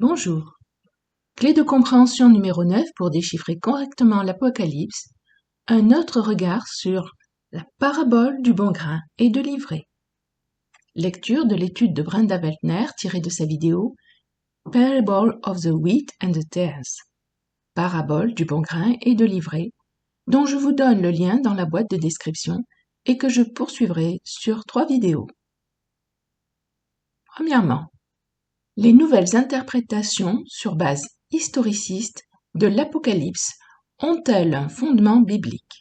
Bonjour. Clé de compréhension numéro 9 pour déchiffrer correctement l'Apocalypse, un autre regard sur la parabole du bon grain et de l'ivraie. Lecture de l'étude de Brenda Weltner tirée de sa vidéo Parable of the Wheat and the Tares, parabole du bon grain et de l'ivraie, dont je vous donne le lien dans la boîte de description et que je poursuivrai sur 3 vidéos. Premièrement, les nouvelles interprétations sur base historiciste de l'Apocalypse ont-elles un fondement biblique?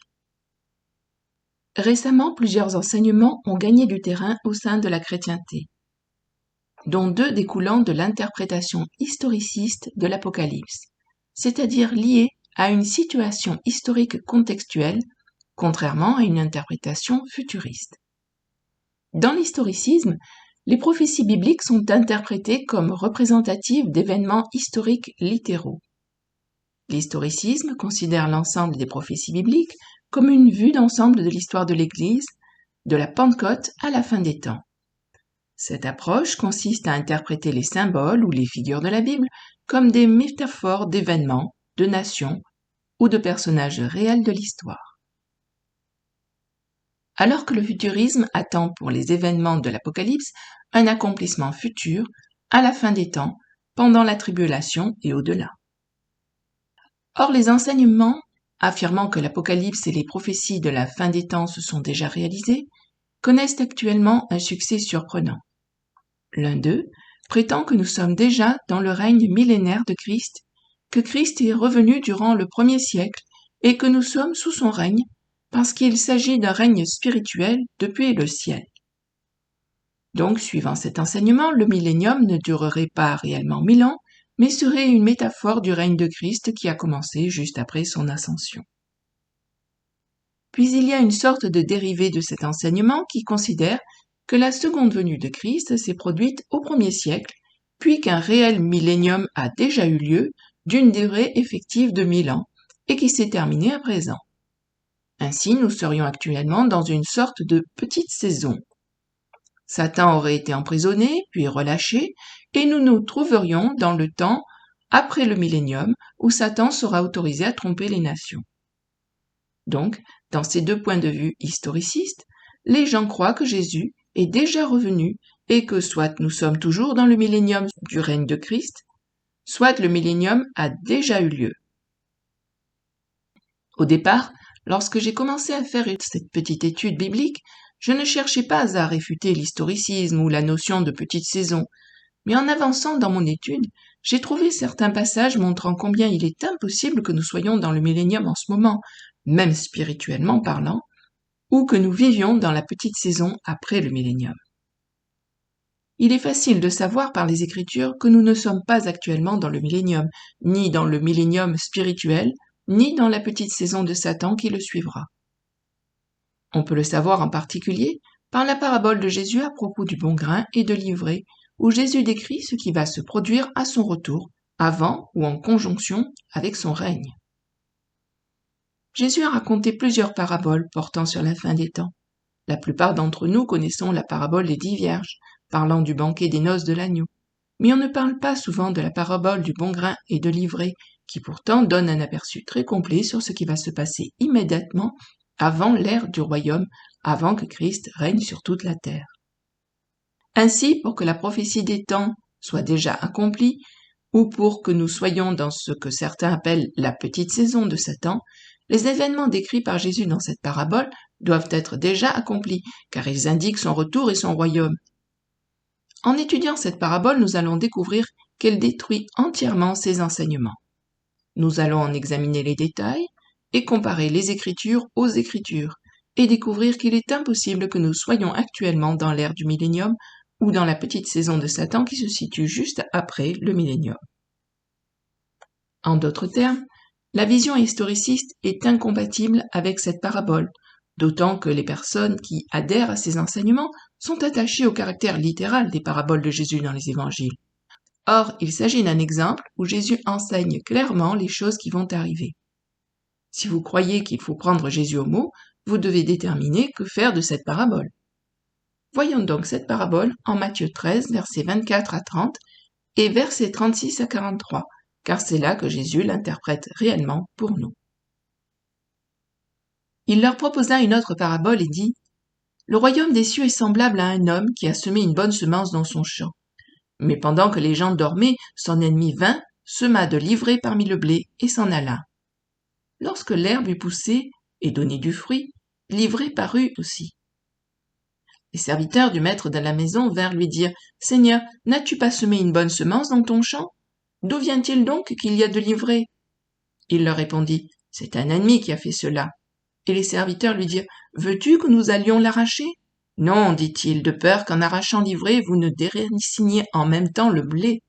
Récemment, plusieurs enseignements ont gagné du terrain au sein de la chrétienté, dont 2 découlant de l'interprétation historiciste de l'Apocalypse, c'est-à-dire liés à une situation historique contextuelle, contrairement à une interprétation futuriste. Dans l'historicisme, les prophéties bibliques sont interprétées comme représentatives d'événements historiques littéraux. L'historicisme considère l'ensemble des prophéties bibliques comme une vue d'ensemble de l'histoire de l'Église, de la Pentecôte à la fin des temps. Cette approche consiste à interpréter les symboles ou les figures de la Bible comme des métaphores d'événements, de nations ou de personnages réels de l'histoire. Alors que le futurisme attend pour les événements de l'Apocalypse un accomplissement futur, à la fin des temps, pendant la tribulation et au-delà. Or, les enseignements affirmant que l'Apocalypse et les prophéties de la fin des temps se sont déjà réalisées connaissent actuellement un succès surprenant. L'un d'eux prétend que nous sommes déjà dans le règne millénaire de Christ, que Christ est revenu durant le 1er siècle et que nous sommes sous son règne parce qu'il s'agit d'un règne spirituel depuis le ciel. Donc, suivant cet enseignement, le millénium ne durerait pas réellement 1000 ans, mais serait une métaphore du règne de Christ qui a commencé juste après son ascension. Puis il y a une sorte de dérivé de cet enseignement qui considère que la seconde venue de Christ s'est produite au 1er siècle, puis qu'un réel millénium a déjà eu lieu d'une durée effective de 1000 ans et qui s'est terminé à présent. Ainsi, nous serions actuellement dans une sorte de petite saison. Satan aurait été emprisonné, puis relâché, et nous nous trouverions dans le temps après le millénium où Satan sera autorisé à tromper les nations. Donc, dans ces 2 points de vue historicistes, les gens croient que Jésus est déjà revenu et que soit nous sommes toujours dans le millénium du règne de Christ, soit le millénium a déjà eu lieu. Au départ, lorsque j'ai commencé à faire cette petite étude biblique, je ne cherchais pas à réfuter l'historicisme ou la notion de petite saison, mais en avançant dans mon étude, j'ai trouvé certains passages montrant combien il est impossible que nous soyons dans le millénium en ce moment, même spirituellement parlant, ou que nous vivions dans la petite saison après le millénium. Il est facile de savoir par les Écritures que nous ne sommes pas actuellement dans le millénium, ni dans le millénium spirituel, ni dans la petite saison de Satan qui le suivra. On peut le savoir en particulier par la parabole de Jésus à propos du bon grain et de l'ivraie, où Jésus décrit ce qui va se produire à son retour, avant ou en conjonction avec son règne. Jésus a raconté plusieurs paraboles portant sur la fin des temps. La plupart d'entre nous connaissons la parabole des 10 vierges, parlant du banquet des noces de l'agneau. Mais on ne parle pas souvent de la parabole du bon grain et de l'ivraie, qui pourtant donne un aperçu très complet sur ce qui va se passer immédiatement avant l'ère du royaume, avant que Christ règne sur toute la terre. Ainsi, pour que la prophétie des temps soit déjà accomplie, ou pour que nous soyons dans ce que certains appellent la petite saison de Satan, les événements décrits par Jésus dans cette parabole doivent être déjà accomplis, car ils indiquent son retour et son royaume. En étudiant cette parabole, nous allons découvrir qu'elle détruit entièrement ses enseignements. Nous allons en examiner les détails et comparer les Écritures aux Écritures, et découvrir qu'il est impossible que nous soyons actuellement dans l'ère du millénium ou dans la petite saison de Satan qui se situe juste après le millénium. En d'autres termes, la vision historiciste est incompatible avec cette parabole, d'autant que les personnes qui adhèrent à ces enseignements sont attachées au caractère littéral des paraboles de Jésus dans les évangiles. Or, il s'agit d'un exemple où Jésus enseigne clairement les choses qui vont arriver. Si vous croyez qu'il faut prendre Jésus au mot, vous devez déterminer que faire de cette parabole. Voyons donc cette parabole en Matthieu 13, versets 24 à 30, et versets 36 à 43, car c'est là que Jésus l'interprète réellement pour nous. Il leur proposa une autre parabole et dit « Le royaume des cieux est semblable à un homme qui a semé une bonne semence dans son champ. Mais pendant que les gens dormaient, son ennemi vint, sema de l'ivraie parmi le blé et s'en alla. Lorsque l'herbe eut poussé et donné du fruit, l'ivraie parut aussi. Les serviteurs du maître de la maison vinrent lui dire « Seigneur, n'as-tu pas semé une bonne semence dans ton champ? D'où vient-il donc qu'il y a de l'ivraie ?» Il leur répondit « C'est un ennemi qui a fait cela. » Et les serviteurs lui dirent « Veux-tu que nous allions l'arracher ?» Non, dit-il, de peur qu'en arrachant l'ivraie, vous ne déraciniez en même temps le blé.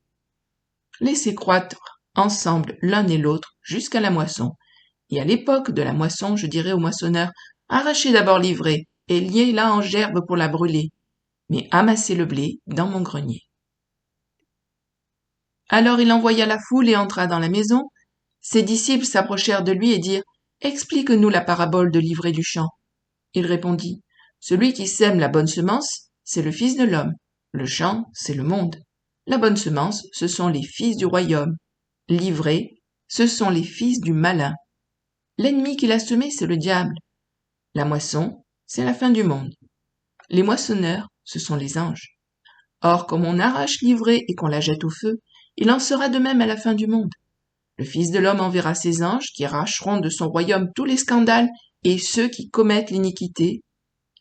Laissez croître ensemble l'un et l'autre jusqu'à la moisson. Et à l'époque de la moisson, je dirai au moissonneur, arrachez d'abord l'ivraie et liez-la en gerbe pour la brûler, mais amassez le blé dans mon grenier. Alors il envoya la foule et entra dans la maison. Ses disciples s'approchèrent de lui et dirent, explique-nous la parabole de l'ivraie du champ. Il répondit, celui qui sème la bonne semence, c'est le Fils de l'homme. Le champ, c'est le monde. La bonne semence, ce sont les fils du royaume. L'ivraie, ce sont les fils du malin. L'ennemi qui l'a semé, c'est le diable. La moisson, c'est la fin du monde. Les moissonneurs, ce sont les anges. Or, comme on arrache l'ivraie et qu'on la jette au feu, il en sera de même à la fin du monde. Le Fils de l'homme enverra ses anges qui arracheront de son royaume tous les scandales et ceux qui commettent l'iniquité,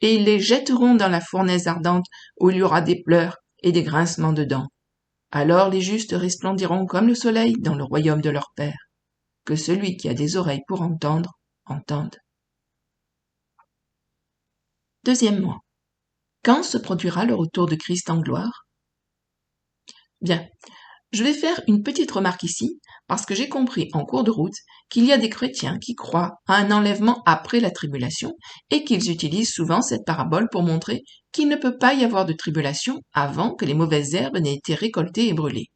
et ils les jetteront dans la fournaise ardente où il y aura des pleurs et des grincements de dents. Alors les justes resplendiront comme le soleil dans le royaume de leur Père. Que celui qui a des oreilles pour entendre, entende. Deuxièmement, quand se produira le retour de Christ en gloire? Bien, je vais faire une petite remarque ici, parce que j'ai compris en cours de route qu'il y a des chrétiens qui croient à un enlèvement après la tribulation et qu'ils utilisent souvent cette parabole pour montrer qu'il ne peut pas y avoir de tribulation avant que les mauvaises herbes n'aient été récoltées et brûlées.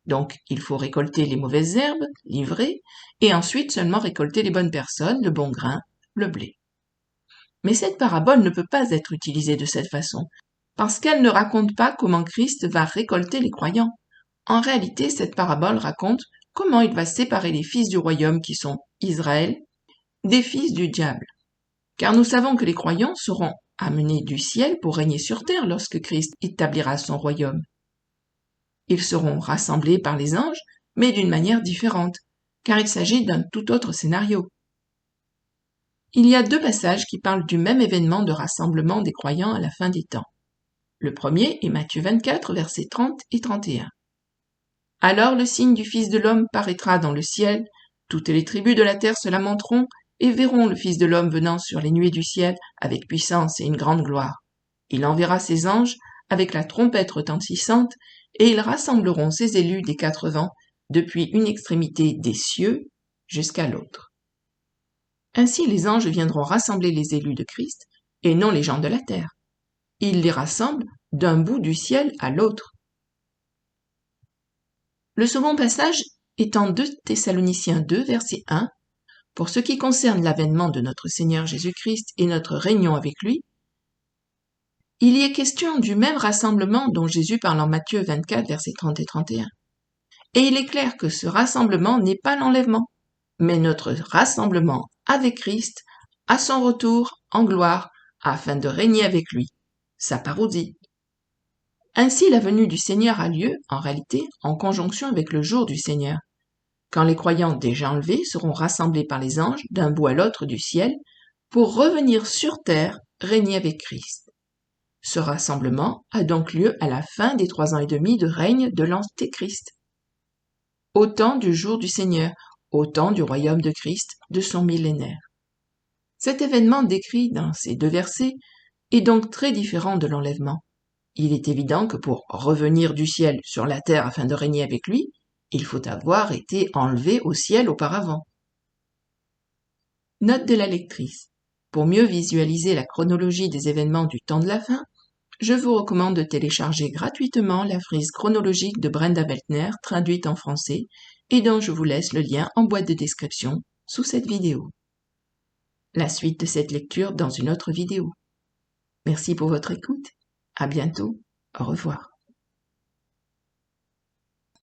Donc, il faut récolter les mauvaises herbes, l'ivraie, et ensuite seulement récolter les bonnes personnes, le bon grain, le blé. Mais cette parabole ne peut pas être utilisée de cette façon, parce qu'elle ne raconte pas comment Christ va récolter les croyants. En réalité, cette parabole raconte comment il va séparer les fils du royaume qui sont Israël des fils du diable. Car nous savons que les croyants seront amenés du ciel pour régner sur terre lorsque Christ établira son royaume. Ils seront rassemblés par les anges, mais d'une manière différente, car il s'agit d'un tout autre scénario. Il y a deux passages qui parlent du même événement de rassemblement des croyants à la fin des temps. Le premier est Matthieu 24, versets 30 et 31. Alors le signe du Fils de l'homme paraîtra dans le ciel, toutes les tribus de la terre se lamenteront et verront le Fils de l'homme venant sur les nuées du ciel avec puissance et une grande gloire. Il enverra ses anges avec la trompette retentissante et ils rassembleront ses élus des quatre vents depuis une extrémité des cieux jusqu'à l'autre. Ainsi les anges viendront rassembler les élus de Christ et non les gens de la terre. Ils les rassemblent d'un bout du ciel à l'autre. Le second passage est en 2 Thessaloniciens 2, verset 1. Pour ce qui concerne l'avènement de notre Seigneur Jésus-Christ et notre réunion avec lui, il y est question du même rassemblement dont Jésus parle en Matthieu 24, versets 30 et 31. Et il est clair que ce rassemblement n'est pas l'enlèvement, mais notre rassemblement avec Christ à son retour en gloire afin de régner avec lui. Sa parodie. Ainsi la venue du Seigneur a lieu, en réalité, en conjonction avec le jour du Seigneur, quand les croyants déjà enlevés seront rassemblés par les anges d'un bout à l'autre du ciel pour revenir sur terre régner avec Christ. Ce rassemblement a donc lieu à la fin des 3 ans et demi de règne de l'Antéchrist. Au temps du jour du Seigneur, au temps du royaume de Christ, de son millénaire. Cet événement décrit dans ces 2 versets est donc très différent de l'enlèvement. Il est évident que pour revenir du ciel sur la terre afin de régner avec lui, il faut avoir été enlevé au ciel auparavant. Note de la lectrice. Pour mieux visualiser la chronologie des événements du temps de la fin, je vous recommande de télécharger gratuitement la frise chronologique de Brenda Beltner, traduite en français, et dont je vous laisse le lien en boîte de description sous cette vidéo. La suite de cette lecture dans une autre vidéo. Merci pour votre écoute. À bientôt. Au revoir.